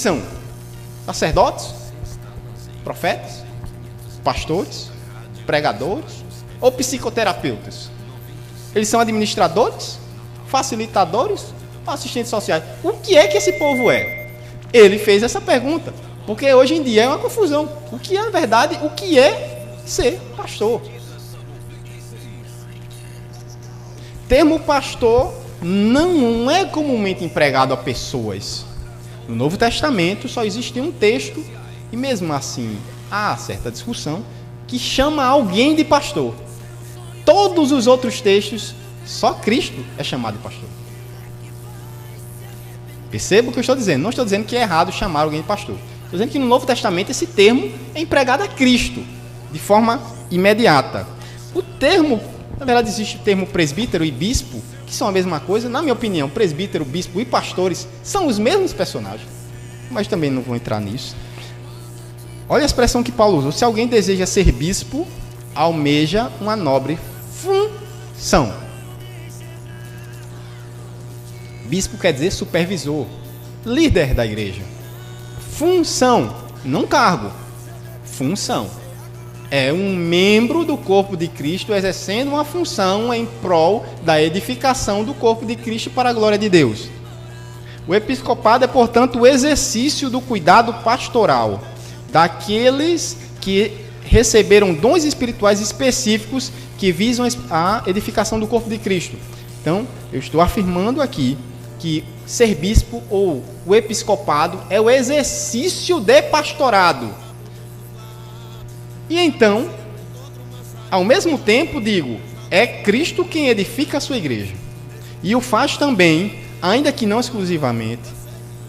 são? Sacerdotes? Profetas? Pastores? Pregadores? Ou psicoterapeutas? Eles são administradores? Facilitadores? Ou assistentes sociais? O que é que esse povo é? Ele fez essa pergunta, porque hoje em dia é uma confusão. O que é, na verdade, o que é ser pastor? Termo pastor não é comumente empregado a pessoas. No Novo Testamento só existe um texto, e mesmo assim há certa discussão, que chama alguém de pastor. Todos os outros textos, só Cristo é chamado de pastor. Perceba o que eu estou dizendo. Não estou dizendo que é errado chamar alguém de pastor. Estou dizendo que no Novo Testamento esse termo é empregado a Cristo, de forma imediata. O termo, na verdade existe o termo presbítero e bispo, que são a mesma coisa. Na minha opinião, presbítero, bispo e pastores são os mesmos personagens. Mas também não vou entrar nisso. Olha a expressão que Paulo usou. Se alguém deseja ser bispo, almeja uma nobre função. Bispo quer dizer supervisor, líder da igreja. Função, não cargo. Função. É um membro do corpo de Cristo exercendo uma função em prol da edificação do corpo de Cristo para a glória de Deus. O episcopado é, portanto, o exercício do cuidado pastoral daqueles que receberam dons espirituais específicos que visam a edificação do corpo de Cristo. Então, eu estou afirmando aqui que ser bispo ou o episcopado é o exercício de pastorado. E então, ao mesmo tempo, digo, é Cristo quem edifica a sua igreja. E o faz também, ainda que não exclusivamente,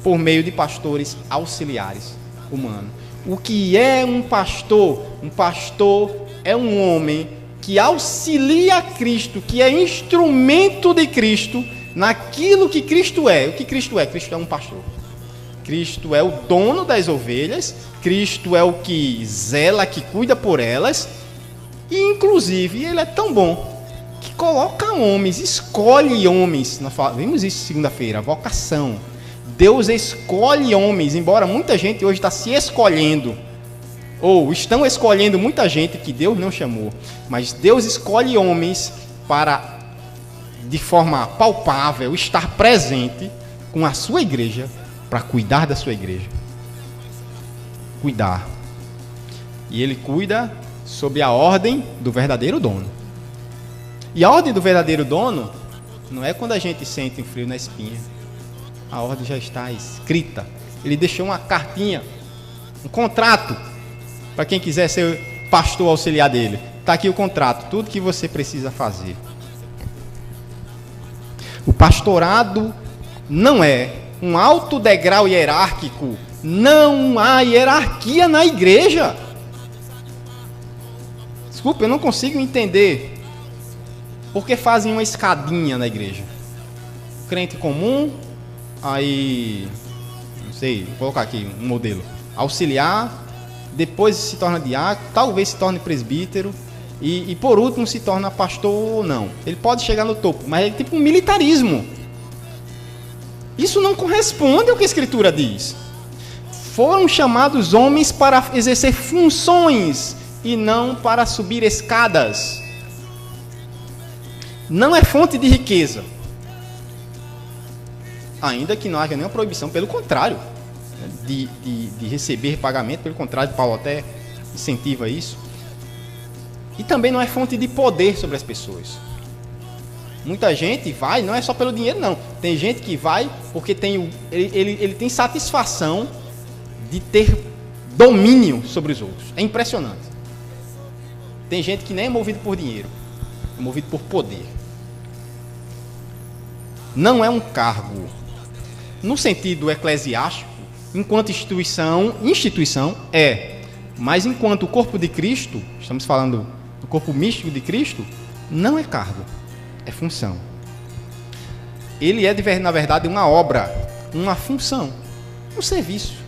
por meio de pastores auxiliares humanos. O que é um pastor? Um pastor é um homem que auxilia Cristo, que é instrumento de Cristo naquilo que Cristo é. O que Cristo é? Cristo é um pastor. Cristo é o dono das ovelhas, Cristo é o que zela, que cuida por elas, e inclusive ele é tão bom que coloca homens, escolhe homens. Nós vimos isso segunda-feira, a vocação. Deus escolhe homens, embora muita gente hoje está se escolhendo, ou estão escolhendo muita gente que Deus não chamou, mas Deus escolhe homens para, de forma palpável, estar presente com a sua igreja, para cuidar da sua igreja. Cuidar. E ele cuida sob a ordem do verdadeiro dono. E a ordem do verdadeiro dono não é quando a gente sente um frio na espinha. A ordem já está escrita. Ele deixou uma cartinha, um contrato, para quem quiser ser pastor auxiliar dele. Está aqui o contrato, tudo que você precisa fazer. O pastorado não é um alto degrau hierárquico. Não há hierarquia na igreja. Desculpa, eu não consigo entender porque fazem uma escadinha na igreja. Crente comum, aí, não sei, vou colocar aqui um modelo. Auxiliar, depois se torna diácono, talvez se torne presbítero, e por último se torna pastor ou não. Ele pode chegar no topo, mas é tipo um militarismo. Isso não corresponde ao que a Escritura diz. Foram chamados homens para exercer funções e não para subir escadas. Não é fonte de riqueza. Ainda que não haja nenhuma proibição, pelo contrário, de receber pagamento, pelo contrário, Paulo até incentiva isso. E também não é fonte de poder sobre as pessoas. Muita gente vai, não é só pelo dinheiro, não. Tem gente que vai porque ele tem satisfação de ter domínio sobre os outros. É impressionante. Tem gente que nem é movido por dinheiro, é movido por poder. Não é um cargo. No sentido eclesiástico, enquanto instituição é. Mas enquanto o corpo de Cristo, estamos falando do corpo místico de Cristo, não é cargo, é função. Ele é, na verdade, uma obra, uma função, um serviço.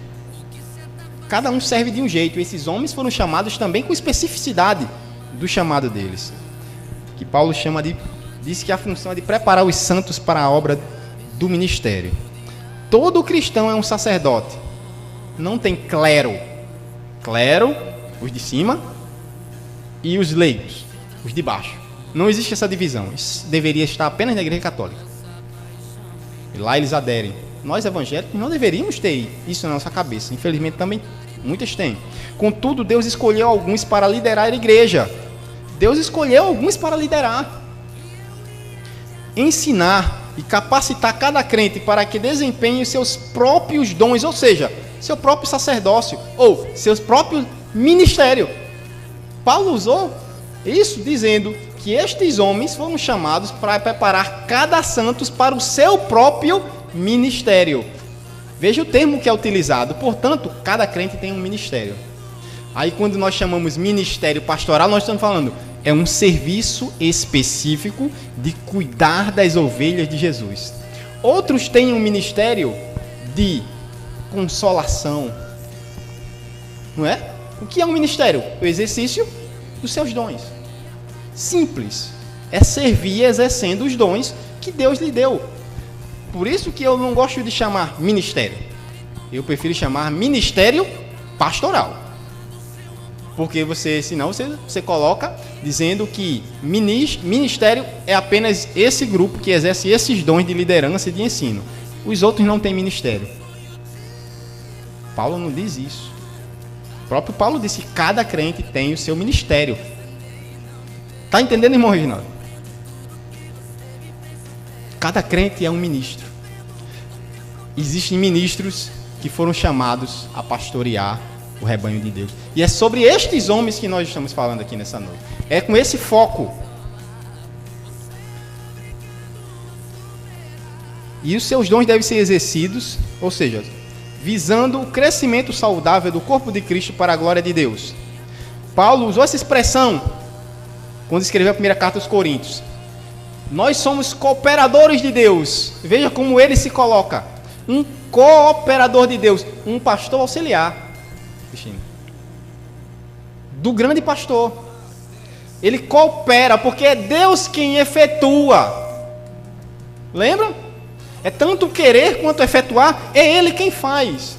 Cada um serve de um jeito. Esses homens foram chamados também com especificidade do chamado deles. Que Paulo diz que a função é de preparar os santos para a obra do ministério. Todo cristão é um sacerdote. não tem clero. Clero, os de cima, e os leigos, os de baixo. Não existe essa divisão. Isso deveria estar apenas na Igreja Católica. E lá eles aderem. Nós evangélicos não deveríamos ter isso na nossa cabeça. Infelizmente também muitas têm. Contudo, Deus escolheu alguns para liderar a igreja. Deus escolheu alguns para liderar. Ensinar e capacitar cada crente para que desempenhe os seus próprios dons, ou seja, seu próprio sacerdócio, ou seus próprios ministérios. Paulo usou isso dizendo que estes homens foram chamados para preparar cada santo para o seu próprio ministério. Veja o termo que é utilizado. Portanto, cada crente tem um ministério. Aí quando nós chamamos ministério pastoral, nós estamos falando, é um serviço específico de cuidar das ovelhas de Jesus. Outros têm um ministério de consolação. Não é? O que é um ministério? O exercício dos seus dons. Simples. É servir exercendo os dons que Deus lhe deu. Por isso que eu não gosto de chamar ministério. Eu prefiro chamar ministério pastoral. Porque senão você coloca dizendo que ministério é apenas esse grupo que exerce esses dons de liderança e de ensino. Os outros não têm ministério. Paulo não diz isso. O próprio Paulo disse que cada crente tem o seu ministério. Está entendendo, irmão Reginaldo? Cada crente é um ministro. Existem ministros que foram chamados a pastorear o rebanho de Deus. E é sobre estes homens que nós estamos falando aqui nessa noite. É com esse foco. E os seus dons devem ser exercidos, ou seja, visando o crescimento saudável do corpo de Cristo para a glória de Deus. Paulo usou essa expressão quando escreveu a primeira carta aos Coríntios. Nós somos cooperadores de Deus. Veja como ele se coloca. Um cooperador de Deus. Um pastor auxiliar. Do grande pastor. Ele coopera, porque é Deus quem efetua. Lembra? É tanto querer quanto efetuar, é Ele quem faz.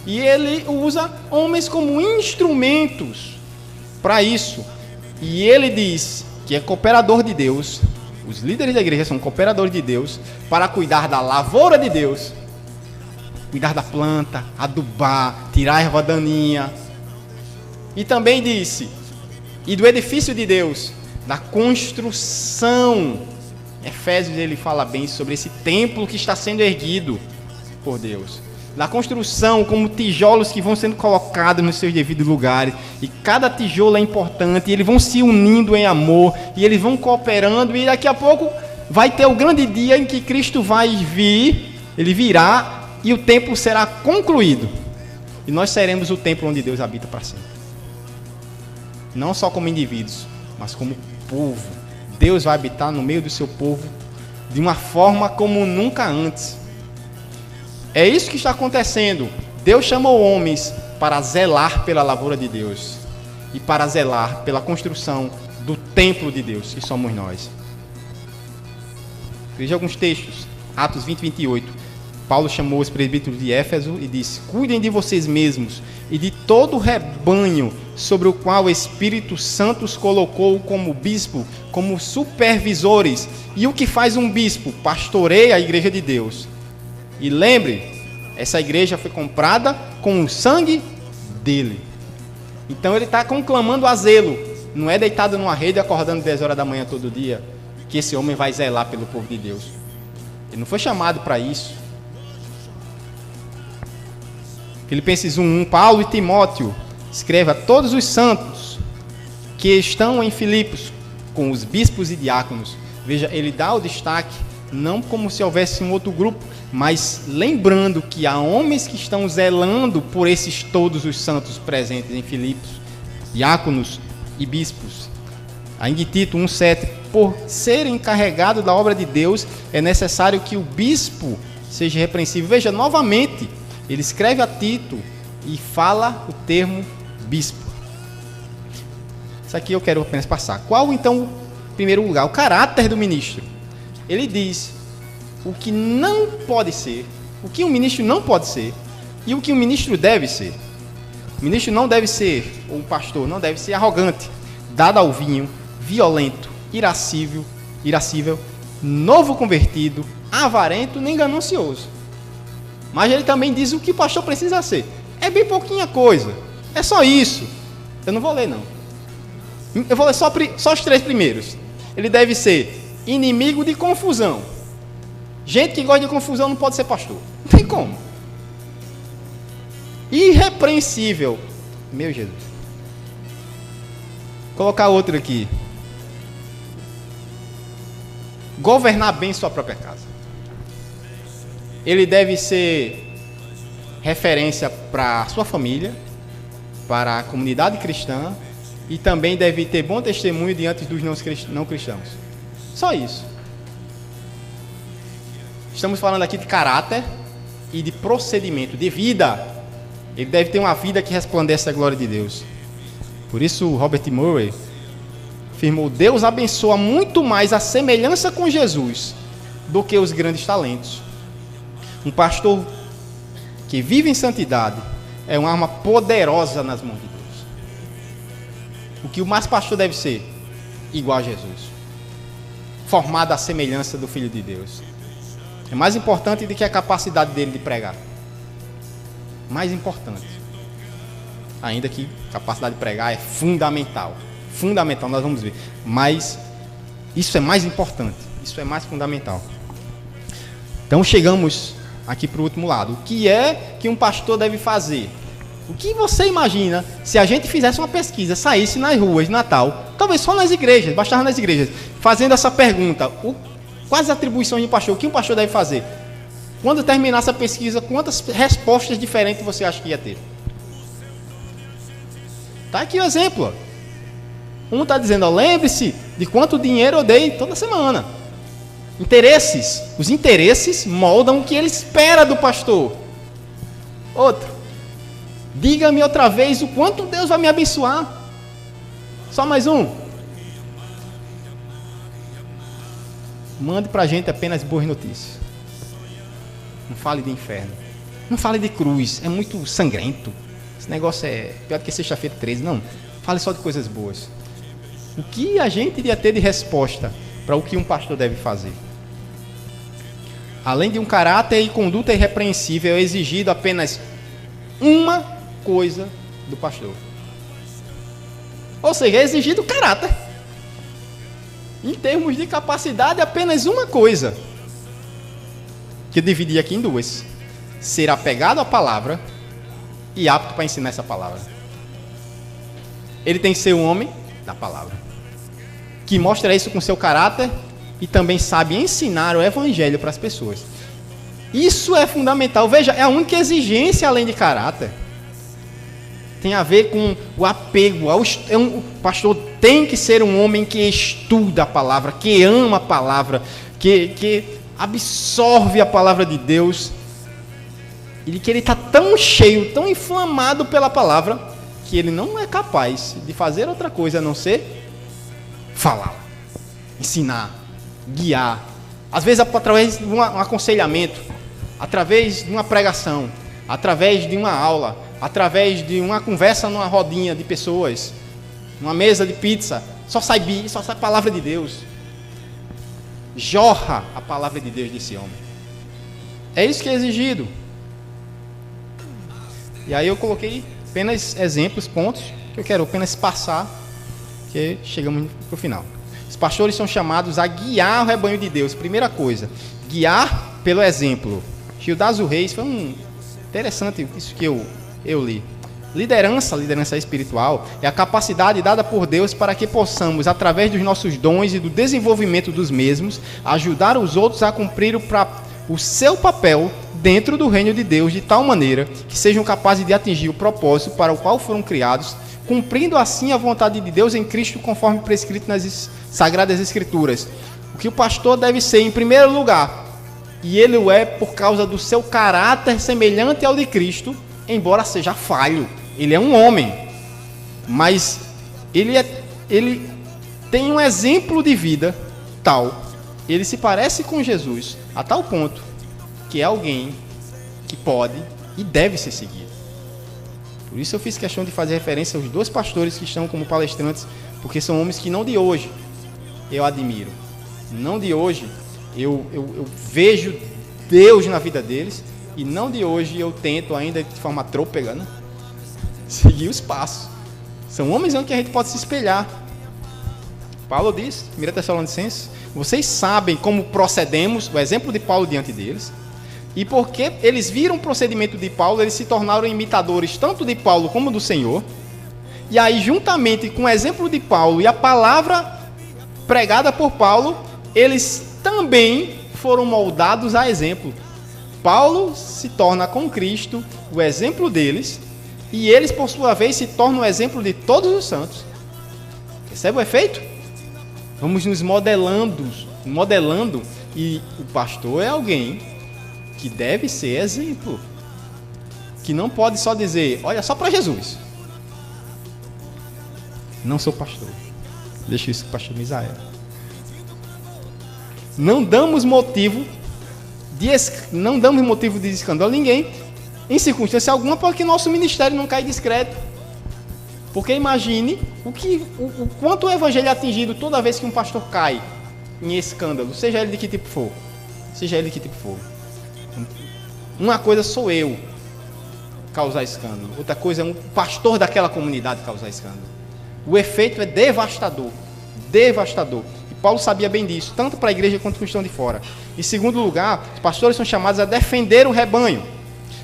E Ele usa homens como instrumentos para isso. E Ele diz que é cooperador de Deus. Os líderes da igreja são cooperadores de Deus para cuidar da lavoura de Deus. Cuidar da planta, adubar, tirar a erva daninha. E também disse, e do edifício de Deus, da construção. Efésios ele fala bem sobre esse templo que está sendo erguido por Deus. Da construção, como tijolos que vão sendo colocados nos seus devidos lugares. E cada tijolo é importante, e eles vão se unindo em amor, e eles vão cooperando, e daqui a pouco vai ter o grande dia em que Cristo vai vir, ele virá, e o templo será concluído. E nós seremos o templo onde Deus habita para sempre. Não só como indivíduos, mas como povo. Deus vai habitar no meio do seu povo de uma forma como nunca antes. É isso que está acontecendo. Deus chamou homens para zelar pela lavoura de Deus e para zelar pela construção do templo de Deus, que somos nós. Veja alguns textos. Atos 20, 28. Paulo chamou os presbíteros de Éfeso e disse: cuidem de vocês mesmos e de todo o rebanho sobre o qual o Espírito Santo os colocou como bispo, como supervisores. E o que faz um bispo? Pastoreia a igreja de Deus. E lembre, essa igreja foi comprada com o sangue dele. Então ele está conclamando a zelo. Não é deitado numa rede acordando 10 horas da manhã todo dia que esse homem vai zelar pelo povo de Deus. Ele não foi chamado para isso. Filipenses 1:1, Paulo e Timóteo escreve a todos os santos que estão em Filipos, com os bispos e diáconos. Veja, ele dá o destaque, não como se houvesse um outro grupo, mas lembrando que há homens que estão zelando por esses todos os santos presentes em Filipos, diáconos e bispos. Ainda em Tito 1:7, por ser encarregado da obra de Deus, é necessário que o bispo seja repreensível. Veja, novamente, ele escreve a Tito e fala o termo bispo. Isso aqui eu quero apenas passar. Qual, então, em primeiro lugar, o caráter do ministro? Ele diz o que não pode ser, o que um ministro não pode ser, E o que o ministro deve ser? O ministro não deve ser, ou o pastor não deve ser arrogante, dado ao vinho, violento, irascível, novo convertido, avarento nem ganancioso. Mas ele também diz o que o pastor precisa ser. É bem pouquinha coisa. É só isso. Eu não vou ler, não. Eu vou ler só os 3 primeiros. Ele deve ser inimigo de confusão. Gente que gosta de confusão não pode ser pastor. Não tem como. Irrepreensível. Meu Jesus. Vou colocar outro aqui. Governar bem sua própria casa. Ele deve ser referência para a sua família, para a comunidade cristã, e também deve ter bom testemunho diante dos não cristãos. Só isso. Estamos falando aqui de caráter e de procedimento, de vida. Ele deve ter uma vida que resplandece a glória de Deus. Por isso, Robert Murray afirmou: Deus abençoa muito mais a semelhança com Jesus do que os grandes talentos. Um pastor que vive em santidade é uma arma poderosa nas mãos de Deus. O que o mais pastor deve ser? Igual a Jesus, formado à semelhança do Filho de Deus. É mais importante do que a capacidade dele de pregar. Mais importante. Ainda que a capacidade de pregar é fundamental. Fundamental, nós vamos ver. Mas isso é mais importante. Isso é mais fundamental. Então chegamos aqui para o último lado. O que é que um pastor deve fazer? O que você imagina se a gente fizesse uma pesquisa, saísse nas ruas de Natal, talvez só nas igrejas, bastava nas igrejas, fazendo essa pergunta: quais as atribuições de um pastor? O que um pastor deve fazer? Quando terminasse a pesquisa, quantas respostas diferentes você acha que ia ter? Está aqui o exemplo. Um está dizendo: lembre-se de quanto dinheiro eu dei toda semana. Interesses. Os interesses moldam o que ele espera do pastor. Outro: diga-me outra vez o quanto Deus vai me abençoar. Só mais um. Mande para a gente apenas boas notícias. Não fale de inferno. Não fale de cruz. É muito sangrento. Esse negócio é pior do que sexta-feira 13. Não. Fale só de coisas boas. O que a gente iria ter de resposta para o que um pastor deve fazer? Além de um caráter e conduta irrepreensível, é exigido apenas uma coisa do pastor. Ou seja, é exigido caráter. Em termos de capacidade, apenas uma coisa, que eu dividi aqui em duas: ser apegado à palavra e apto para ensinar essa palavra. Ele tem que ser um homem da palavra, que mostra isso com seu caráter e também sabe ensinar o evangelho para as pessoas. Isso é fundamental. Veja, é a única exigência além de caráter. Tem a ver com o apego. O pastor tem que ser um homem que estuda a palavra, que ama a palavra, que absorve a palavra de Deus. E que ele está tão cheio, tão inflamado pela palavra, que ele não é capaz de fazer outra coisa a não ser falar, ensinar, guiar. Às vezes através de um aconselhamento, através de uma pregação, através de uma aula, através de uma conversa numa rodinha de pessoas, numa mesa de pizza. Só sai a palavra de Deus. Jorra a palavra de Deus desse homem. É isso que é exigido. E aí eu coloquei apenas exemplos, pontos, que eu quero apenas passar, que chegamos para o final. Os pastores são chamados a guiar o rebanho de Deus. Primeira coisa, guiar pelo exemplo. Gildazo Reis, foi interessante isso que eu li. Liderança espiritual, é a capacidade dada por Deus para que possamos, através dos nossos dons e do desenvolvimento dos mesmos, ajudar os outros a cumprir o seu papel dentro do reino de Deus, de tal maneira que sejam capazes de atingir o propósito para o qual foram criados, cumprindo assim a vontade de Deus em Cristo, conforme prescrito nas Sagradas Escrituras. O que o pastor deve ser, em primeiro lugar, e ele o é por causa do seu caráter semelhante ao de Cristo, embora seja falho. Ele é um homem, mas ele tem um exemplo de vida tal, ele se parece com Jesus a tal ponto que é alguém que pode e deve ser seguido. Por isso eu fiz questão de fazer referência aos 2 pastores que estão como palestrantes, porque são homens que não de hoje eu admiro. Não de hoje eu vejo Deus na vida deles, e não de hoje eu tento ainda de forma trôpega, né, seguir os passos. São homens em que a gente pode se espelhar. Paulo diz, 1 Tessalonicenses, vocês sabem como procedemos, o exemplo de Paulo diante deles, e porque eles viram o procedimento de Paulo, eles se tornaram imitadores tanto de Paulo como do Senhor. E aí, juntamente com o exemplo de Paulo e a palavra pregada por Paulo, eles também foram moldados a exemplo. Paulo se torna com Cristo o exemplo deles, e eles, por sua vez, se tornam o exemplo de todos os santos. Percebe o efeito? Vamos nos modelando, e o pastor é alguém que deve ser exemplo, que não pode só dizer, olha só para Jesus. Não sou pastor, deixa isso para o pastor Misael. Não damos motivo de escândalo a ninguém, em circunstância alguma, porque nosso ministério não cai discreto. Porque imagine o quanto o evangelho é atingido toda vez que um pastor cai em escândalo, seja ele de que tipo for. Uma coisa sou eu causar escândalo, outra coisa é um pastor daquela comunidade causar escândalo. O efeito é devastador. E Paulo sabia bem disso, tanto para a igreja quanto para os que estão de fora. Em segundo lugar, os pastores são chamados a defender o rebanho.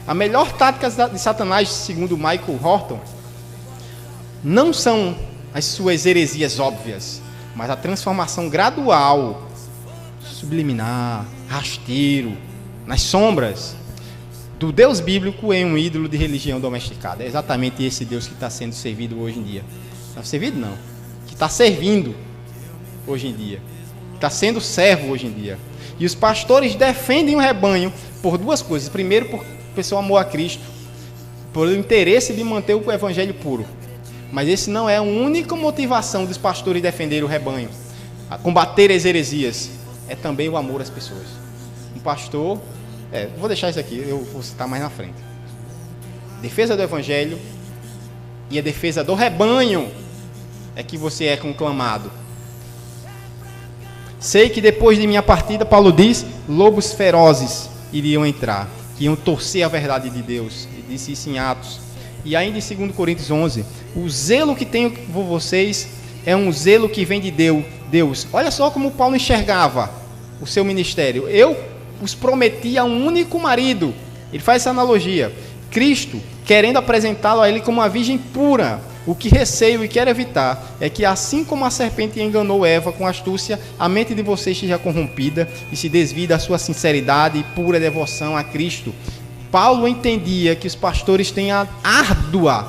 A melhor tática de Satanás, segundo Michael Horton, não são as suas heresias óbvias, mas a transformação gradual, subliminar, rasteiro, nas sombras do Deus bíblico em um ídolo de religião domesticada. É exatamente esse Deus que está sendo servido hoje em dia. Não servido não, que está servindo hoje em dia, está sendo servo hoje em dia. E os pastores defendem o rebanho por 2 coisas. Primeiro, por seu amor a Cristo, por o interesse de manter o evangelho puro. Mas esse não é a única motivação dos pastores defender o rebanho, a combater as heresias. É também o amor às pessoas. Um pastor, vou deixar isso aqui, eu vou citar mais na frente. Defesa do evangelho e a defesa do rebanho é que você é conclamado. Sei que depois de minha partida, Paulo diz, lobos ferozes iriam entrar, que iam torcer a verdade de Deus. Ele disse isso em Atos. E ainda em 2 Coríntios 11, o zelo que tenho por vocês é um zelo que vem de Deus. Olha só como Paulo enxergava o seu ministério. Eu os prometi a um único marido. Ele faz essa analogia. Cristo, querendo apresentá-lo a ele como uma virgem pura. O que receio e quero evitar é que, assim como a serpente enganou Eva com astúcia, a mente de vocês seja corrompida e se desvie da sua sinceridade e pura devoção a Cristo. Paulo entendia que os pastores têm a árdua,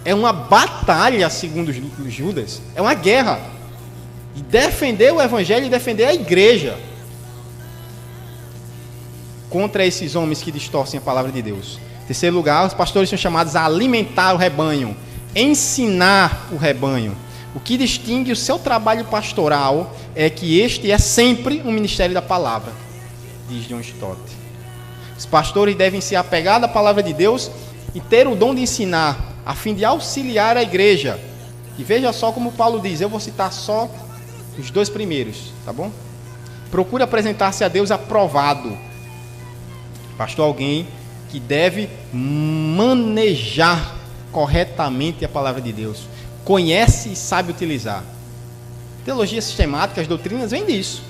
é uma batalha, segundo os Judas, é uma guerra. E defender o evangelho e defender a igreja contra esses homens que distorcem a palavra de Deus. Em terceiro lugar, os pastores são chamados a alimentar o rebanho, ensinar o rebanho. O que distingue o seu trabalho pastoral é que este é sempre um ministério da palavra, diz John Stott. Os pastores devem se apegar à palavra de Deus e ter o dom de ensinar, a fim de auxiliar a igreja. E veja só como Paulo diz, eu vou citar só os 2 primeiros, tá bom? Procure apresentar-se a Deus aprovado. Pastor, alguém que deve manejar corretamente a palavra de Deus, conhece e sabe utilizar. Teologia sistemática, as doutrinas, vem disso.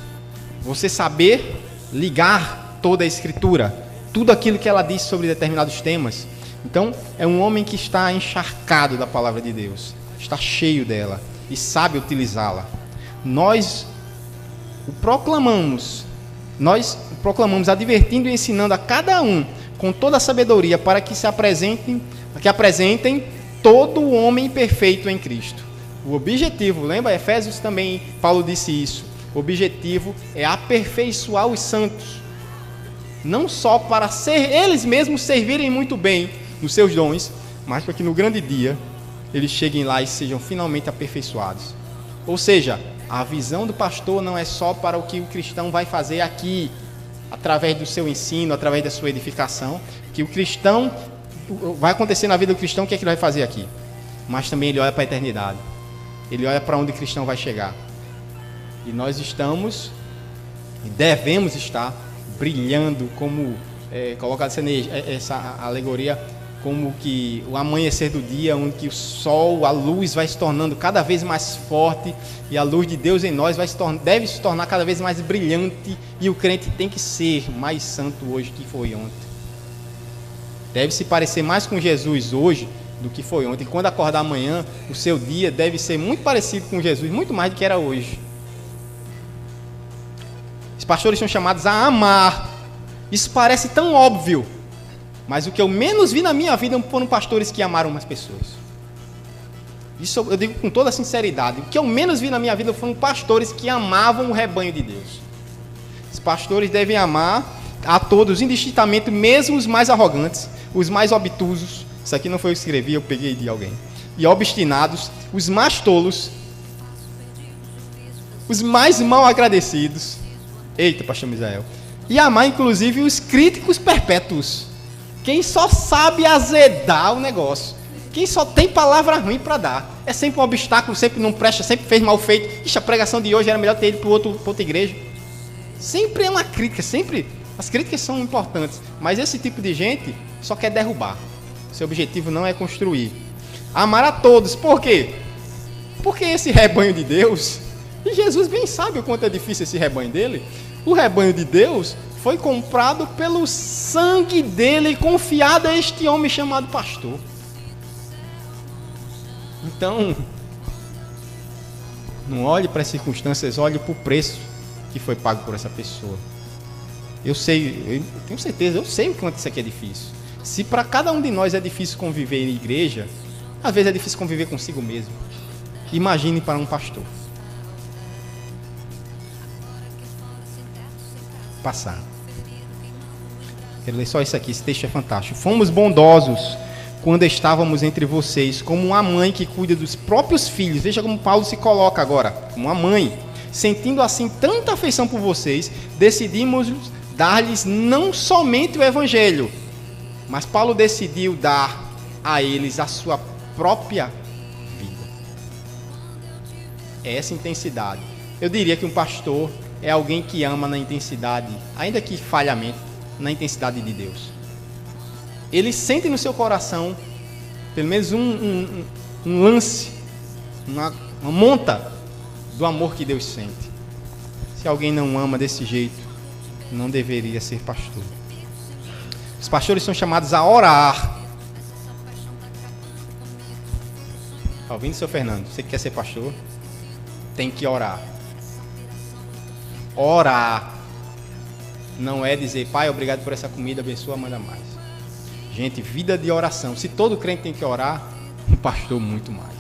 Você saber ligar toda a Escritura, tudo aquilo que ela diz sobre determinados temas. Então, é um homem que está encharcado da palavra de Deus, está cheio dela e sabe utilizá-la. Nós proclamamos advertindo e ensinando a cada um com toda a sabedoria para que apresentem todo o homem perfeito em Cristo. O objetivo, lembra? Efésios também, Paulo disse isso. O objetivo é aperfeiçoar os santos. Não só para eles mesmos servirem muito bem nos seus dons, mas para que no grande dia eles cheguem lá e sejam finalmente aperfeiçoados. Ou seja, a visão do pastor não é só para o que o cristão vai fazer aqui, através do seu ensino, através da sua edificação, que o cristão vai acontecer na vida do cristão, o que é que ele vai fazer aqui? Mas também ele olha para a eternidade. Ele olha para onde o cristão vai chegar. E nós estamos, e devemos estar, brilhando como, coloca essa alegoria, como que o amanhecer do dia, onde que o sol, a luz vai se tornando cada vez mais forte, e a luz de Deus em nós deve se tornar cada vez mais brilhante, e o crente tem que ser mais santo hoje que foi ontem. Deve se parecer mais com Jesus hoje do que foi ontem. Quando acordar amanhã, o seu dia deve ser muito parecido com Jesus, muito mais do que era hoje. Os pastores são chamados a amar. Isso parece tão óbvio, mas o que eu menos vi na minha vida foram pastores que amaram umas pessoas. Isso eu digo com toda sinceridade. O que eu menos vi na minha vida foram pastores que amavam o rebanho de Deus. Os pastores devem amar a todos, indistintamente, mesmo os mais arrogantes, os mais obtusos. Isso aqui não foi eu que escrevi, eu peguei de alguém. E obstinados, os mais tolos, os mais mal agradecidos. Eita, pastor Misael. E amar, inclusive, os críticos perpétuos. Quem só sabe azedar o negócio. Quem só tem palavra ruim para dar. É sempre um obstáculo, sempre não presta, sempre fez mal feito. Ixi, a pregação de hoje era melhor ter ido para outra igreja. Sempre é uma crítica, sempre. As críticas são importantes. Mas esse tipo de gente só quer derrubar. Seu objetivo não é construir. Amar a todos. Por quê? Porque esse rebanho de Deus, e Jesus bem sabe o quanto é difícil esse rebanho dele, o rebanho de Deus foi comprado pelo sangue dele e confiado a este homem chamado pastor. Então, não olhe para as circunstâncias, olhe para o preço que foi pago por essa pessoa. Eu tenho certeza, eu sei o quanto isso aqui é difícil. Se para cada um de nós é difícil conviver em igreja, às vezes é difícil conviver consigo mesmo. Imagine para um pastor. Passar. Quero ler só isso aqui, esse texto é fantástico. Fomos bondosos quando estávamos entre vocês, como uma mãe que cuida dos próprios filhos. Veja como Paulo se coloca agora, como uma mãe. Sentindo assim tanta afeição por vocês, decidimos dar-lhes não somente o evangelho, mas Paulo decidiu dar a eles a sua própria vida. É essa intensidade. Eu diria que um pastor é alguém que ama na intensidade, ainda que falhamente, na intensidade de Deus. Ele sente no seu coração, pelo menos um lance, uma monta do amor que Deus sente. Se alguém não ama desse jeito, não deveria ser pastor. Os pastores são chamados a orar. Está ouvindo, seu Fernando? Você que quer ser pastor, tem que orar. Orar não é dizer, pai, obrigado por essa comida, abençoa, manda mais. Gente, vida de oração. Se todo crente tem que orar, um pastor muito mais.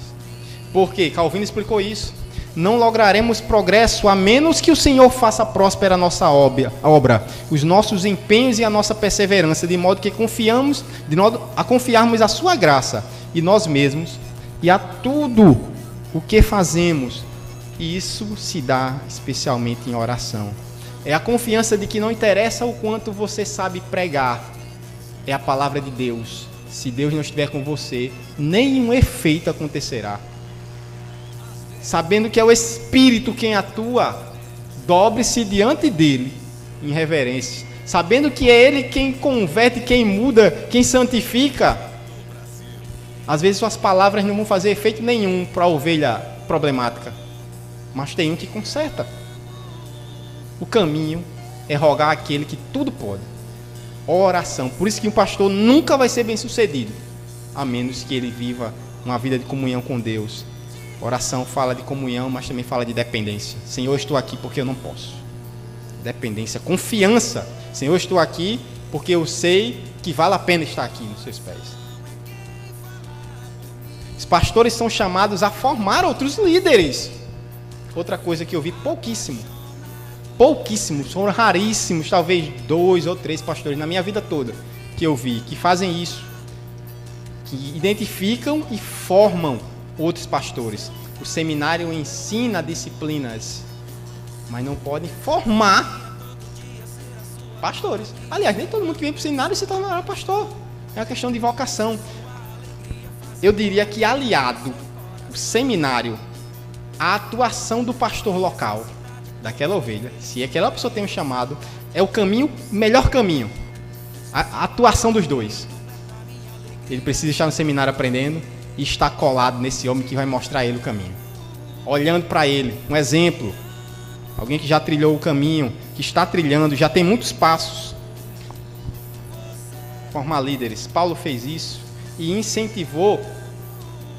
Por quê? Calvino explicou isso. Não lograremos progresso a menos que o Senhor faça próspera a nossa obra, os nossos empenhos e a nossa perseverança, de modo que confiarmos a sua graça e nós mesmos e a tudo o que fazemos. E isso se dá especialmente em oração. É a confiança de que não interessa o quanto você sabe pregar, é a palavra de Deus. Se Deus não estiver com você, nenhum efeito acontecerá. Sabendo que é o Espírito quem atua, dobre-se diante dele em reverência. Sabendo que é ele quem converte, quem muda, quem santifica. Às vezes suas palavras não vão fazer efeito nenhum para a ovelha problemática, mas tem um que conserta. O caminho é rogar àquele que tudo pode. Oração. Por isso que um pastor nunca vai ser bem sucedido, a menos que ele viva uma vida de comunhão com Deus. Oração fala de comunhão, mas também fala de dependência. Senhor, eu estou aqui porque eu não posso. Dependência, confiança. Senhor, eu estou aqui porque eu sei que vale a pena estar aqui nos seus pés. Os pastores são chamados a formar outros líderes. Outra coisa que eu vi pouquíssimos, foram raríssimos, talvez 2 ou 3 pastores na minha vida toda que eu vi, que fazem isso, que identificam e formam outros pastores. O seminário ensina disciplinas, mas não podem formar pastores. Aliás, nem todo mundo que vem para o seminário se tornará pastor. É uma questão de vocação. Eu diria que aliado o seminário à atuação do pastor local daquela ovelha, se aquela pessoa tem um chamado, é o caminho, melhor caminho. A atuação dos dois. Ele precisa estar no seminário aprendendo e estar colado nesse homem que vai mostrar a ele o caminho. Olhando para ele, um exemplo. Alguém que já trilhou o caminho, que está trilhando, já tem muitos passos. Formar líderes. Paulo fez isso e incentivou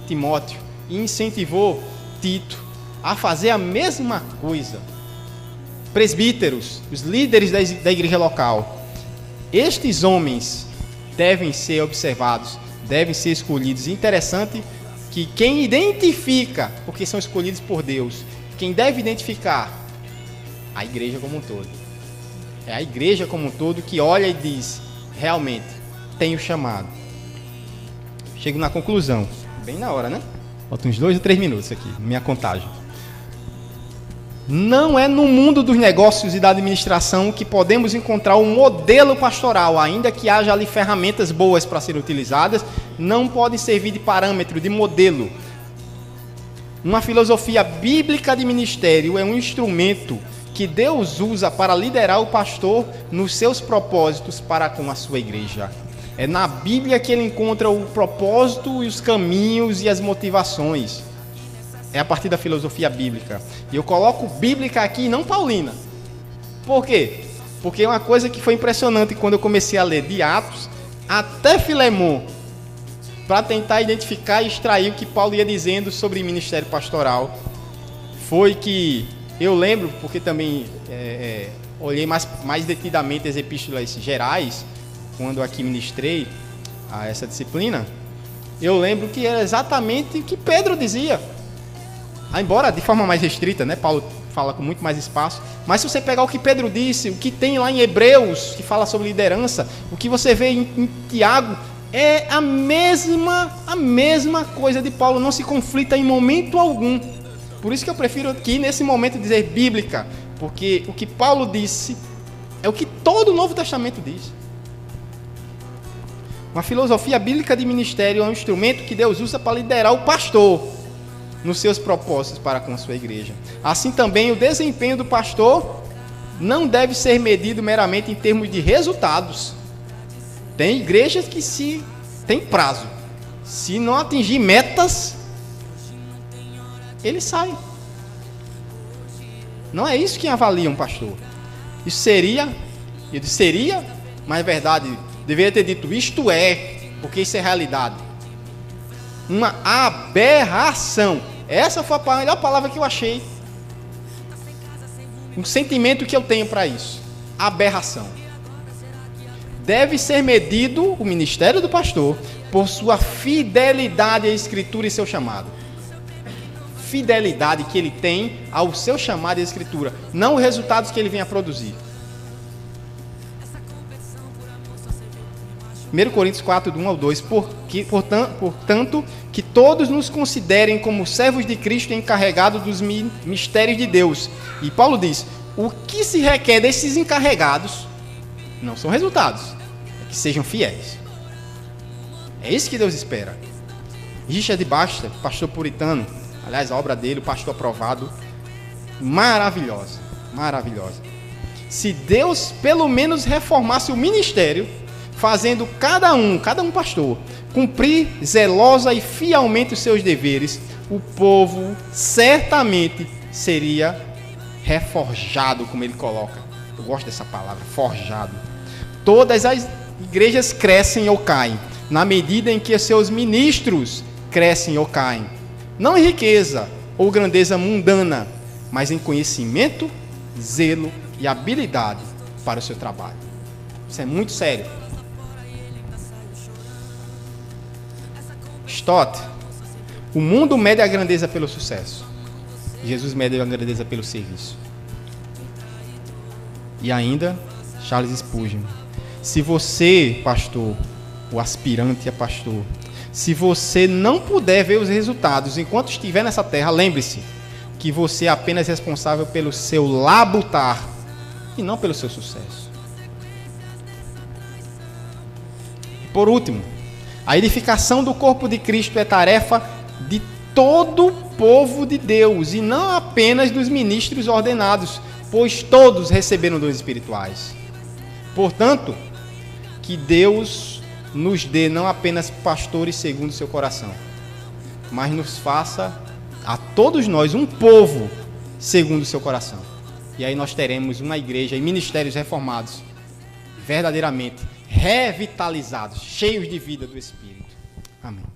Timóteo, e incentivou Tito a fazer a mesma coisa. Presbíteros, os líderes da igreja local. Estes homens devem ser observados, devem ser escolhidos. Interessante que quem identifica, porque são escolhidos por Deus, quem deve identificar? A igreja como um todo. É a igreja como um todo que olha e diz, realmente, tenho chamado. Chego na conclusão. Bem na hora, né? Faltam uns 2 ou 3 minutos aqui, minha contagem. Não é no mundo dos negócios e da administração que podemos encontrar um modelo pastoral, ainda que haja ali ferramentas boas para serem utilizadas, não podem servir de parâmetro, de modelo. Uma filosofia bíblica de ministério é um instrumento que Deus usa para liderar o pastor nos seus propósitos para com a sua igreja. É na Bíblia que ele encontra o propósito e os caminhos e as motivações. É a partir da filosofia bíblica. E eu coloco bíblica aqui e não paulina. Por quê? Porque é uma coisa que foi impressionante quando eu comecei a ler de Atos até Filemon, para tentar identificar e extrair o que Paulo ia dizendo sobre ministério pastoral. Foi que eu lembro, porque também olhei mais detidamente as epístolas gerais, quando aqui ministrei a essa disciplina, eu lembro que era exatamente o que Pedro dizia. Embora de forma mais restrita, né? Paulo fala com muito mais espaço, mas se você pegar o que Pedro disse, o que tem lá em Hebreus, que fala sobre liderança, o que você vê em Tiago, é a mesma coisa de Paulo, não se conflita em momento algum. Por isso que eu prefiro aqui, nesse momento, dizer bíblica, porque o que Paulo disse é o que todo o Novo Testamento diz. Uma filosofia bíblica de ministério é um instrumento que Deus usa para liderar o pastor nos seus propósitos para com a sua igreja. Assim também, o desempenho do pastor não deve ser medido meramente em termos de resultados. Tem igrejas que tem prazo. Se não atingir metas, ele sai. Não é isso que avalia um pastor. Isso seria, mas é verdade, deveria ter dito isto é, porque isso é realidade. Uma aberração. Essa foi a melhor palavra que eu achei. Um sentimento que eu tenho para isso. Aberração. Deve ser medido o ministério do pastor por sua fidelidade à Escritura e seu chamado. Fidelidade que ele tem ao seu chamado e à Escritura, não os resultados que ele vem a produzir. 1 Coríntios 4, do 1 ao 2, portanto, que todos nos considerem como servos de Cristo encarregados dos mistérios de Deus. E Paulo diz, o que se requer desses encarregados não são resultados, é que sejam fiéis. É isso que Deus espera. Richard Baxter, pastor puritano, aliás, a obra dele, o pastor aprovado, maravilhosa, maravilhosa. Se Deus pelo menos reformasse o ministério, fazendo cada um pastor, cumprir zelosa e fielmente os seus deveres, o povo certamente seria reforjado, como ele coloca. Eu gosto dessa palavra, forjado. Todas as igrejas crescem ou caem, na medida em que os seus ministros crescem ou caem. Não em riqueza ou grandeza mundana, mas em conhecimento, zelo e habilidade para o seu trabalho. Isso é muito sério. Stott, o mundo mede a grandeza pelo sucesso. Jesus mede a grandeza pelo serviço. E ainda, Charles Spurgeon, se você, pastor, o aspirante a pastor, se você não puder ver os resultados enquanto estiver nessa terra, lembre-se que você é apenas responsável pelo seu labutar e não pelo seu sucesso. por último, a edificação do corpo de Cristo é tarefa de todo o povo de Deus e não apenas dos ministros ordenados, pois todos receberam dons espirituais. Portanto, que Deus nos dê não apenas pastores segundo o seu coração, mas nos faça a todos nós um povo segundo o seu coração. E aí nós teremos uma igreja e ministérios reformados, verdadeiramente revitalizados, cheios de vida do Espírito. Amém.